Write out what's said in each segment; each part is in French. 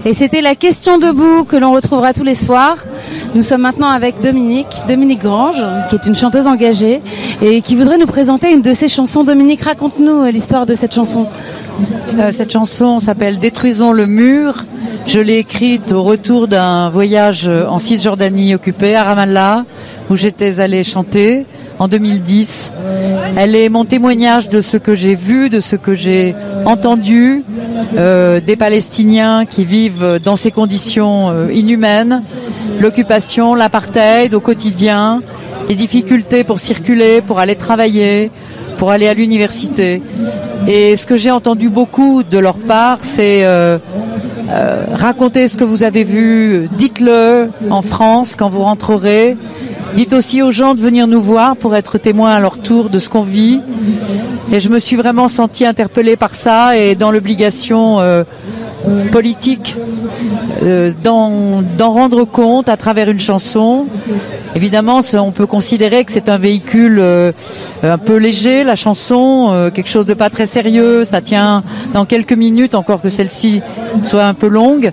Et c'était la question debout que l'on retrouvera tous les soirs. Nous sommes maintenant avec Dominique Grange, qui est une chanteuse engagée et qui voudrait nous présenter une de ses chansons. Dominique, raconte-nous l'histoire de cette chanson. Cette chanson s'appelle « Détruisons le mur ». Je l'ai écrite au retour d'un voyage en Cisjordanie occupée, à Ramallah, où j'étais allée chanter en 2010. Elle est mon témoignage de ce que j'ai vu, de ce que j'ai entendu, des Palestiniens qui vivent dans ces conditions inhumaines, l'occupation, l'apartheid au quotidien, les difficultés pour circuler, pour aller travailler, pour aller à l'université. Et ce que j'ai entendu beaucoup de leur part, c'est racontez ce que vous avez vu, dites-le en France quand vous rentrerez. Dites aussi aux gens de venir nous voir pour être témoins à leur tour de ce qu'on vit. Et je me suis vraiment sentie interpellée par ça et dans l'obligation politique d'en rendre compte à travers une chanson. Évidemment, on peut considérer que c'est un véhicule un peu léger, la chanson, quelque chose de pas très sérieux. Ça tient dans quelques minutes, encore que celle-ci soit un peu longue.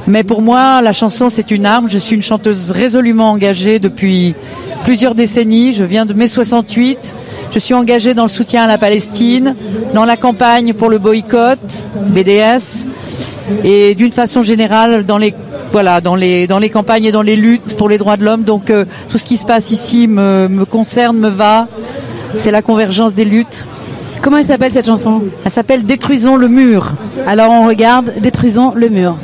Mais pour moi, la chanson, c'est une arme. Je suis une chanteuse résolument engagée depuis plusieurs décennies. Je viens de mai 68. Je suis engagée dans le soutien à la Palestine, dans la campagne pour le boycott, BDS, et d'une façon générale dans les campagnes et dans les luttes pour les droits de l'homme. Donc tout ce qui se passe ici me concerne, me va. C'est la convergence des luttes. Comment elle s'appelle cette chanson ? Elle s'appelle « Détruisons le mur ». Alors on regarde « Détruisons le mur ».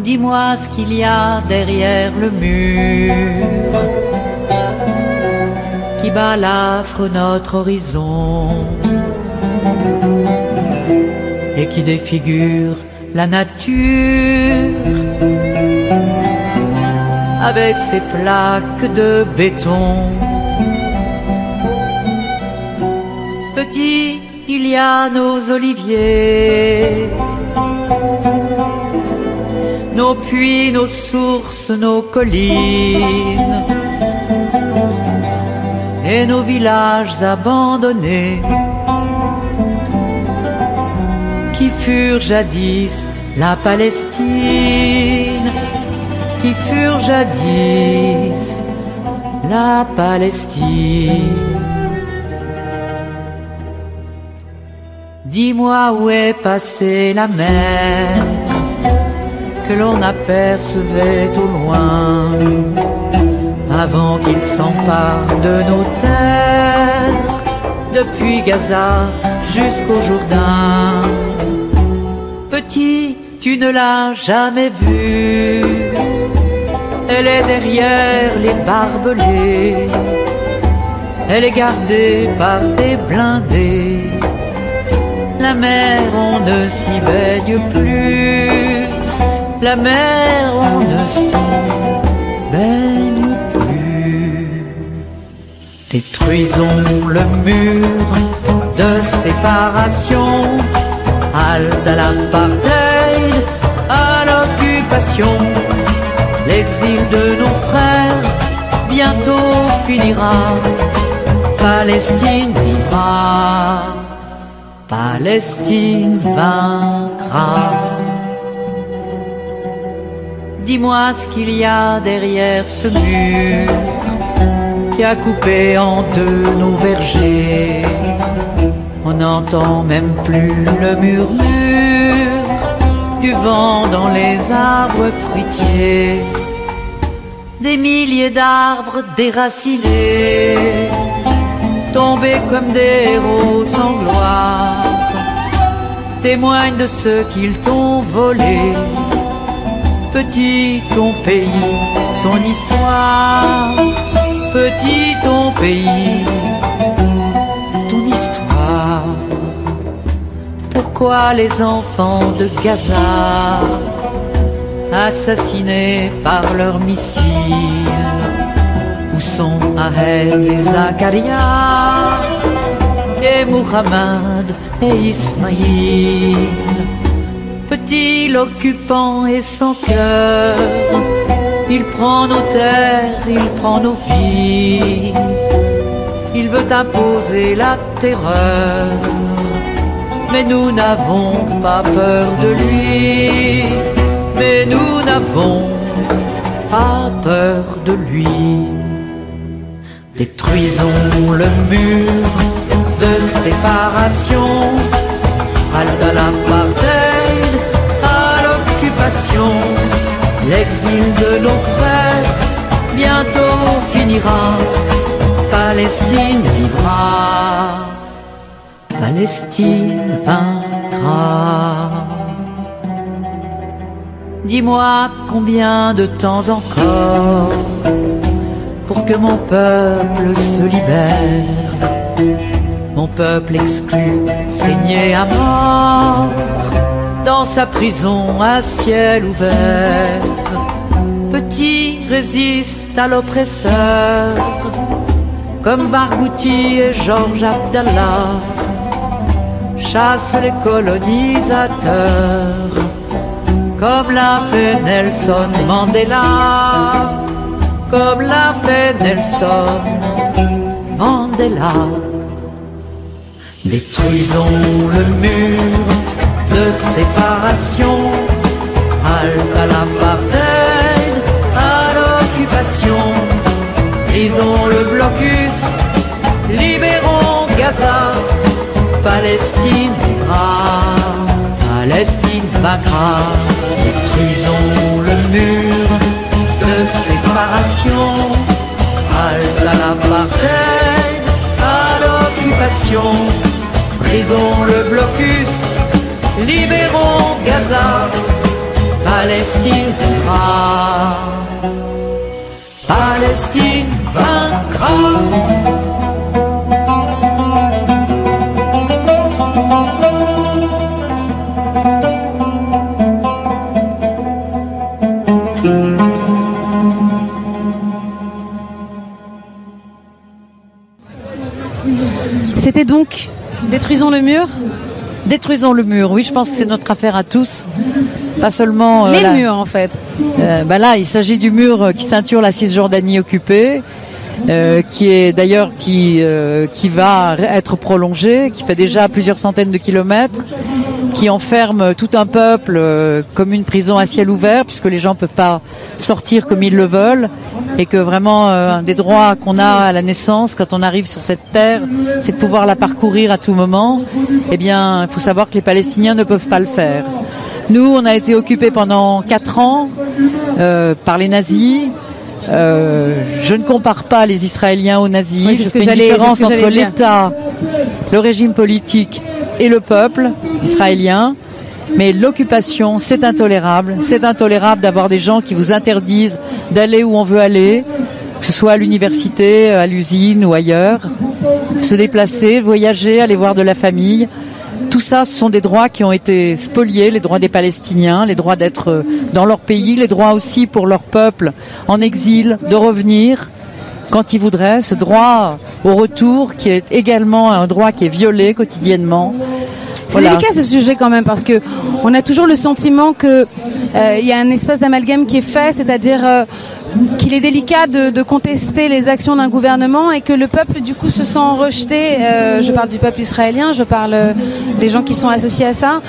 Dis-moi ce qu'il y a derrière le mur qui balafre notre horizon et qui défigure la nature avec ses plaques de béton. Petit, il y a nos oliviers, nos puits, nos sources, nos collines et nos villages abandonnés qui furent jadis la Palestine, qui furent jadis la Palestine. Dis-moi où est passée la mer que l'on apercevait au loin avant qu'il s'empare de nos terres, depuis Gaza jusqu'au Jourdain. Petit, tu ne l'as jamais vue, elle est derrière les barbelés, elle est gardée par des blindés. La mer, on ne s'y baigne plus, la mer, on ne s'y baigne plus. Détruisons le mur de séparation, halte à l'apartheid, à l'occupation. L'exil de nos frères bientôt finira, Palestine vivra, Palestine vaincra. Dis-moi ce qu'il y a derrière ce mur qui a coupé en deux nos vergers. On n'entend même plus le murmure du vent dans les arbres fruitiers. Des milliers d'arbres déracinés, tombés comme des héros sans gloire, témoigne de ce qu'ils t'ont volé. Petit ton pays, ton histoire, petit ton pays, ton histoire. Pourquoi les enfants de Gaza, assassinés par leurs missiles, où sont Ahel et Zacharia, et Muhammad et Ismaïl? Petit l'occupant et son cœur, il prend nos terres, il prend nos vies, il veut imposer la terreur, mais nous n'avons pas peur de lui, mais nous n'avons pas peur de lui. Détruisons le mur de séparation, halte à l'apartheid, à l'occupation, l'exil de nos frères bientôt finira, Palestine vivra, Palestine vaincra. Dis-moi combien de temps encore pour que mon peuple se libère, mon peuple exclu, saigné à mort, dans sa prison à ciel ouvert. Petit résiste à l'oppresseur, comme Barghouti et Georges Abdallah, chasse les colonisateurs, comme l'a fait Nelson Mandela, comme l'a fait Nelson Mandela. Détruisons le mur de séparation, halte à l'apartheid, à l'occupation, brisons le blocus, libérons Gaza, Palestine vivra, Palestine vaincra. Détruisons le mur de séparation, halte à l'apartheid, à l'occupation, brisons le blocus, libérons Gaza, Palestine vivra, Palestine vaincra. C'était donc Détruisons le mur. Détruisons le mur, oui, je pense que c'est notre affaire à tous. Pas seulement... les murs, en fait. Là, il s'agit du mur qui ceinture la Cisjordanie occupée, qui est d'ailleurs qui va être prolongé, qui fait déjà plusieurs centaines de kilomètres, qui enferme tout un peuple comme une prison à ciel ouvert, puisque les gens peuvent pas sortir comme ils le veulent, et que vraiment un des droits qu'on a à la naissance quand on arrive sur cette terre, c'est de pouvoir la parcourir à tout moment. Eh bien, il faut savoir que les Palestiniens ne peuvent pas le faire. Nous, on a été occupés pendant 4 ans par les nazis. Je ne compare pas les Israéliens aux nazis. Oui, je fais une différence entre l'État, le régime politique et le peuple israélien. Mais l'occupation, c'est intolérable. C'est intolérable d'avoir des gens qui vous interdisent d'aller où on veut aller, que ce soit à l'université, à l'usine ou ailleurs. Se déplacer, voyager, aller voir de la famille. Tout ça, ce sont des droits qui ont été spoliés, les droits des Palestiniens, les droits d'être dans leur pays, les droits aussi pour leur peuple en exil, de revenir quand ils voudraient. Ce droit au retour qui est également un droit qui est violé quotidiennement. C'est délicat ce sujet quand même, parce que on a toujours le sentiment que il y a un espèce d'amalgame qui est fait, c'est-à-dire qu'il est délicat de contester les actions d'un gouvernement et que le peuple du coup se sent rejeté. Je parle du peuple israélien, je parle des gens qui sont associés à ça.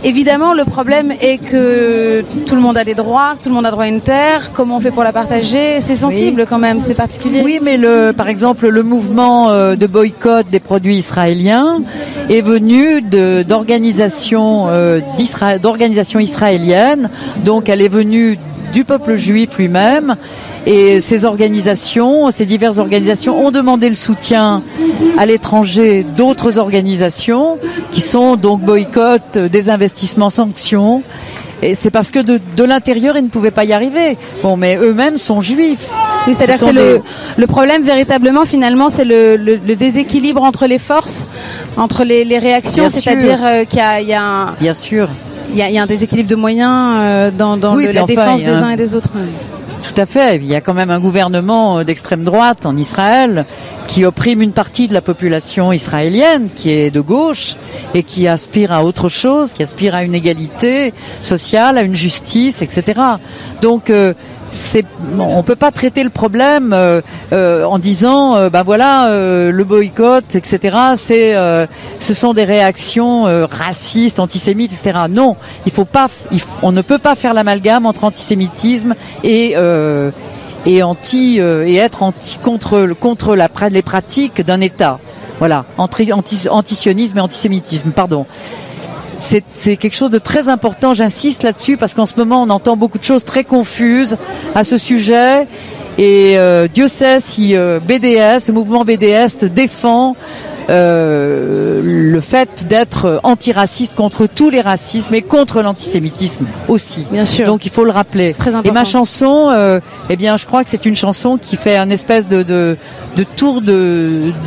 Évidemment, le problème est que tout le monde a des droits, tout le monde a droit à une terre. Comment on fait pour la partager? C'est sensible quand même, c'est particulier. Oui, mais par exemple, le mouvement de boycott des produits israéliens est venu d'organisations israéliennes. Donc, elle est venue du peuple juif lui-même. Et ces diverses organisations ont demandé le soutien à l'étranger d'autres organisations qui sont donc boycott, désinvestissement, sanctions. Et c'est parce que de l'intérieur, ils ne pouvaient pas y arriver. Bon, mais eux-mêmes sont juifs. Oui, c'est-à-dire que c'est le problème véritablement, finalement, c'est le déséquilibre entre les forces, entre les réactions. Bien c'est-à-dire qu'il y a un... Bien sûr. Il y a un déséquilibre de moyens dans la défense des uns et des autres. Tout à fait. Il y a quand même un gouvernement d'extrême droite en Israël qui opprime une partie de la population israélienne qui est de gauche et qui aspire à autre chose, qui aspire à une égalité sociale, à une justice, etc. Donc on peut pas traiter le problème en disant le boycott, etc. Ce sont des réactions racistes, antisémites, etc. Non, on ne peut pas faire l'amalgame entre antisémitisme et être contre les pratiques d'un État. Voilà, antisionisme et antisémitisme, pardon. C'est quelque chose de très important, j'insiste là-dessus parce qu'en ce moment on entend beaucoup de choses très confuses à ce sujet et Dieu sait si le mouvement BDS défend le fait d'être antiraciste contre tous les racismes et contre l'antisémitisme aussi. Bien sûr. Donc il faut le rappeler. Très important. Et ma chanson, je crois que c'est une chanson qui fait un espèce de tour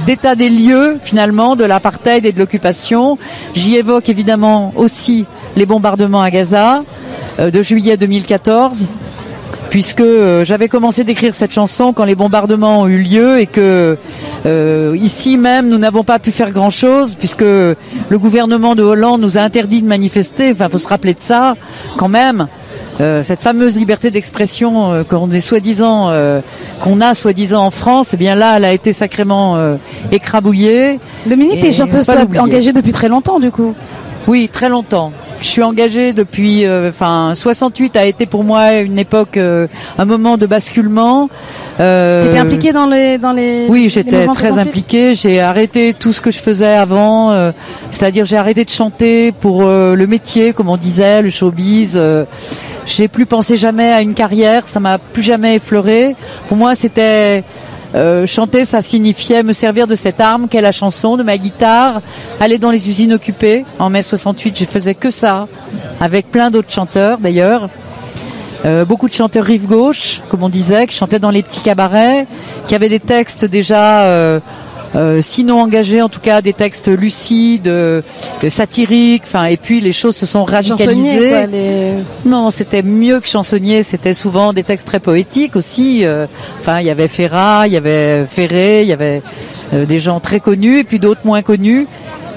d'état des lieux finalement de l'apartheid et de l'occupation. J'y évoque évidemment aussi les bombardements à Gaza de juillet 2014. Puisque j'avais commencé d'écrire cette chanson quand les bombardements ont eu lieu et que ici même nous n'avons pas pu faire grand-chose puisque le gouvernement de Hollande nous a interdit de manifester. Enfin, faut se rappeler de ça quand même. Cette fameuse liberté d'expression qu'on a soi-disant en France, eh bien là, elle a été sacrément écrabouillée. Dominique, t'es chanteuse engagée depuis très longtemps, du coup. Oui, très longtemps. Je suis engagée depuis 68 a été pour moi une époque un moment de basculement. T'étais impliquée dans les Oui, j'étais très impliquée, j'ai arrêté tout ce que je faisais avant, c'est-à-dire j'ai arrêté de chanter pour le métier comme on disait, le showbiz. J'ai plus pensé jamais à une carrière, ça m'a plus jamais effleuré. Pour moi, c'était chanter, ça signifiait me servir de cette arme qu'est la chanson, de ma guitare, aller dans les usines occupées. En mai 68, je faisais que ça, avec plein d'autres chanteurs d'ailleurs. Beaucoup de chanteurs rive gauche, comme on disait, qui chantaient dans les petits cabarets, qui avaient des textes déjà sinon engagés, en tout cas des textes lucides, satiriques, et puis les choses se sont radicalisées. Quoi, Non, c'était mieux que chansonnier, c'était souvent des textes très poétiques aussi. Il y avait Ferrat, il y avait Ferré, il y avait des gens très connus et puis d'autres moins connus.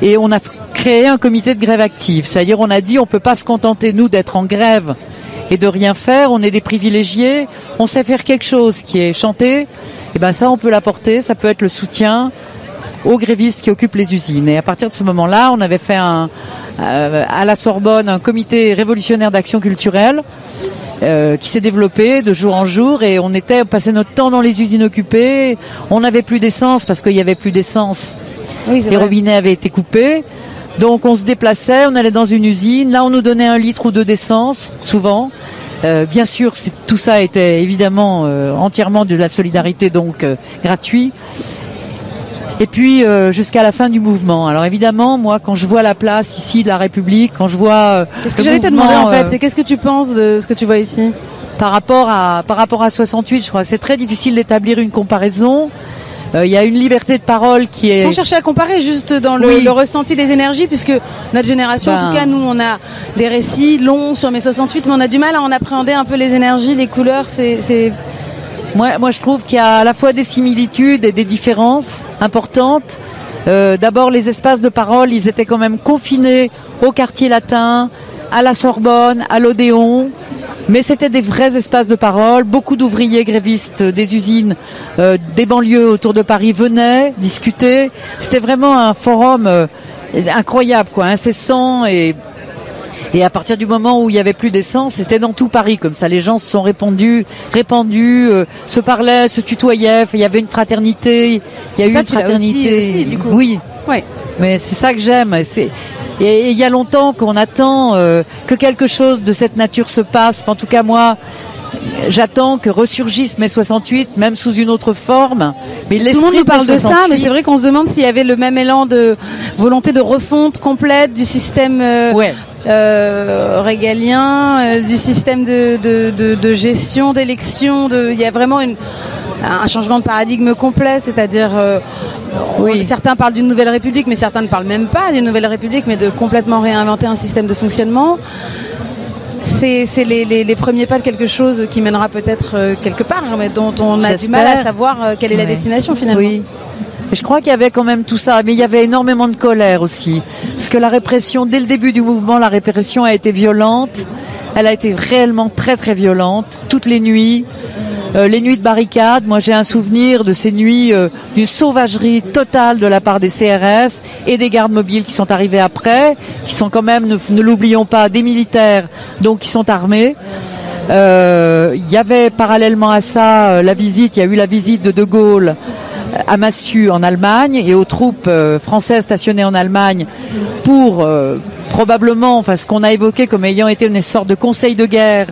Et on a créé un comité de grève active, c'est-à-dire on a dit on peut pas se contenter nous d'être en grève et de rien faire, on est des privilégiés, on sait faire quelque chose qui est chanter. Et ben ça on peut l'apporter, ça peut être le soutien aux grévistes qui occupent les usines. Et à partir de ce moment-là, on avait fait à la Sorbonne un comité révolutionnaire d'action culturelle qui s'est développé de jour en jour et on passait notre temps dans les usines occupées. On n'avait plus d'essence parce qu'il y avait plus d'essence. Oui, les robinets avaient été coupés. Donc on se déplaçait, on allait dans une usine. Là, on nous donnait 1 litre ou 2 d'essence, souvent. Bien sûr, tout ça était évidemment entièrement de la solidarité, donc gratuit. Et puis jusqu'à la fin du mouvement. Alors évidemment, moi, quand je vois la place ici de la République, quand je vois qu'est-ce que j'allais te demander en fait, c'est qu'est-ce que tu penses de ce que tu vois ici par rapport à 68, je crois que c'est très difficile d'établir une comparaison. Il y a une liberté de parole qui est... Sans chercher à comparer, juste dans le ressenti des énergies, puisque notre génération, en tout cas, nous, on a des récits longs sur mai 68, mais on a du mal à en appréhender un peu les énergies, les couleurs, Moi, je trouve qu'il y a à la fois des similitudes et des différences importantes. D'abord, les espaces de parole, ils étaient quand même confinés au quartier latin, à la Sorbonne, à l'Odéon. Mais c'était des vrais espaces de parole. Beaucoup d'ouvriers grévistes des usines, des banlieues autour de Paris venaient discuter. C'était vraiment un forum incroyable, incessant et à partir du moment où il y avait plus d'essence, c'était dans tout Paris comme ça. Les gens se sont répandus, se parlaient, se tutoyaient. Il y avait une fraternité. Il y a eu une fraternité. Aussi, du coup. Oui. Ouais. Mais c'est ça que j'aime. Et il y a longtemps qu'on attend que quelque chose de cette nature se passe. En tout cas, moi, j'attends que ressurgisse mai 68, même sous une autre forme. Mais tout le monde nous parle de ça, mais c'est vrai qu'on se demande s'il y avait le même élan de volonté de refonte complète du système régalien, du système de gestion d'élection. Il y a vraiment un changement de paradigme complet, c'est-à-dire certains parlent d'une nouvelle république, mais certains ne parlent même pas d'une nouvelle république, mais de complètement réinventer un système de fonctionnement. C'est les premiers pas de quelque chose qui mènera peut-être quelque part, mais dont on a du mal à savoir quelle est la destination finalement. Oui. Je crois qu'il y avait quand même tout ça, mais il y avait énormément de colère aussi, parce que la répression, dès le début du mouvement, la répression a été violente. Elle a été réellement très très violente, toutes les nuits de barricades. Moi j'ai un souvenir de ces nuits d'une sauvagerie totale de la part des CRS et des gardes mobiles qui sont arrivés après, qui sont quand même, ne l'oublions pas, des militaires, donc qui sont armés. Il y avait parallèlement à ça il y a eu la visite de Gaulle à Massu en Allemagne et aux troupes françaises stationnées en Allemagne pour probablement, ce qu'on a évoqué comme ayant été une sorte de conseil de guerre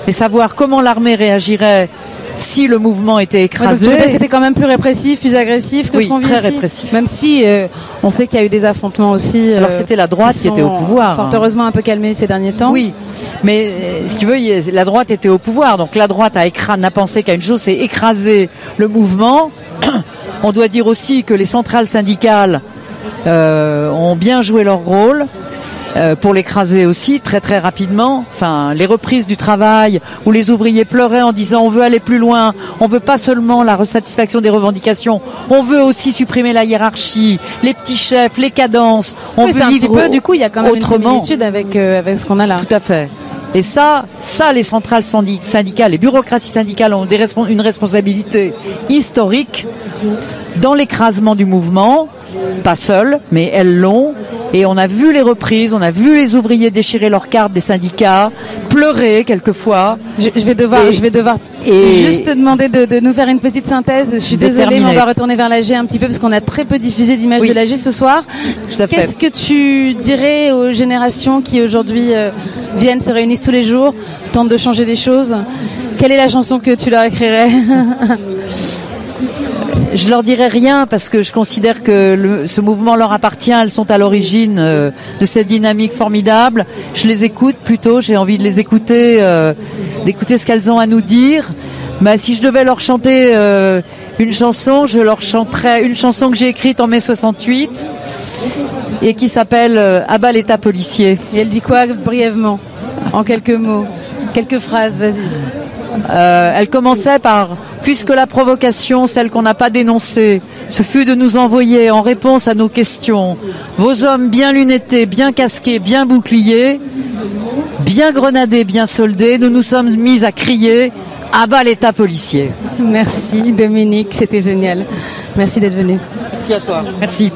et savoir comment l'armée réagirait si le mouvement était écrasé. Donc, c'était quand même plus répressif, plus agressif que ce qu'on vit ici. Oui, très répressif. Même si on sait qu'il y a eu des affrontements aussi. Alors c'était la droite qui était au pouvoir. Fort heureusement un peu calmé ces derniers temps. Oui, mais si tu veux, la droite était au pouvoir. Donc la droite n'a pensé qu'à une chose, c'est écraser le mouvement. On doit dire aussi que les centrales syndicales ont bien joué leur rôle. Pour l'écraser aussi très très rapidement. Les reprises du travail où les ouvriers pleuraient en disant on veut aller plus loin, on veut pas seulement la satisfaction des revendications, on veut aussi supprimer la hiérarchie, les petits chefs, les cadences. On veut vivre du coup il y a quand même autrement. Une similitude avec ce qu'on a là. Tout à fait. Et ça les centrales syndicales, les bureaucraties syndicales ont une responsabilité historique dans l'écrasement du mouvement. Pas seules, mais elles l'ont. Et on a vu les reprises, on a vu les ouvriers déchirer leurs cartes des syndicats, pleurer quelquefois. Je vais devoir juste te demander de nous faire une petite synthèse. Je suis désolée, mais on va retourner vers l'AG un petit peu parce qu'on a très peu diffusé d'images de l'AG ce soir. Qu'est-ce que tu dirais aux générations qui aujourd'hui viennent, se réunissent tous les jours, tentent de changer des choses? Quelle est la chanson que tu leur écrirais? Je leur dirai rien parce que je considère que ce mouvement leur appartient. Elles sont à l'origine de cette dynamique formidable. Je les écoute plutôt. J'ai envie de les écouter, d'écouter ce qu'elles ont à nous dire. Mais si je devais leur chanter une chanson, je leur chanterais une chanson que j'ai écrite en mai 68 et qui s'appelle À bas l'État policier. Et elle dit quoi brièvement, en quelques mots, quelques phrases, vas-y. Elle commençait par « Puisque la provocation, celle qu'on n'a pas dénoncée, ce fut de nous envoyer en réponse à nos questions, vos hommes bien lunettés, bien casqués, bien boucliers, bien grenadés, bien soldés, nous nous sommes mis à crier « À bas l'État policier ». Merci Dominique, c'était génial. Merci d'être venu. Merci à toi. Merci.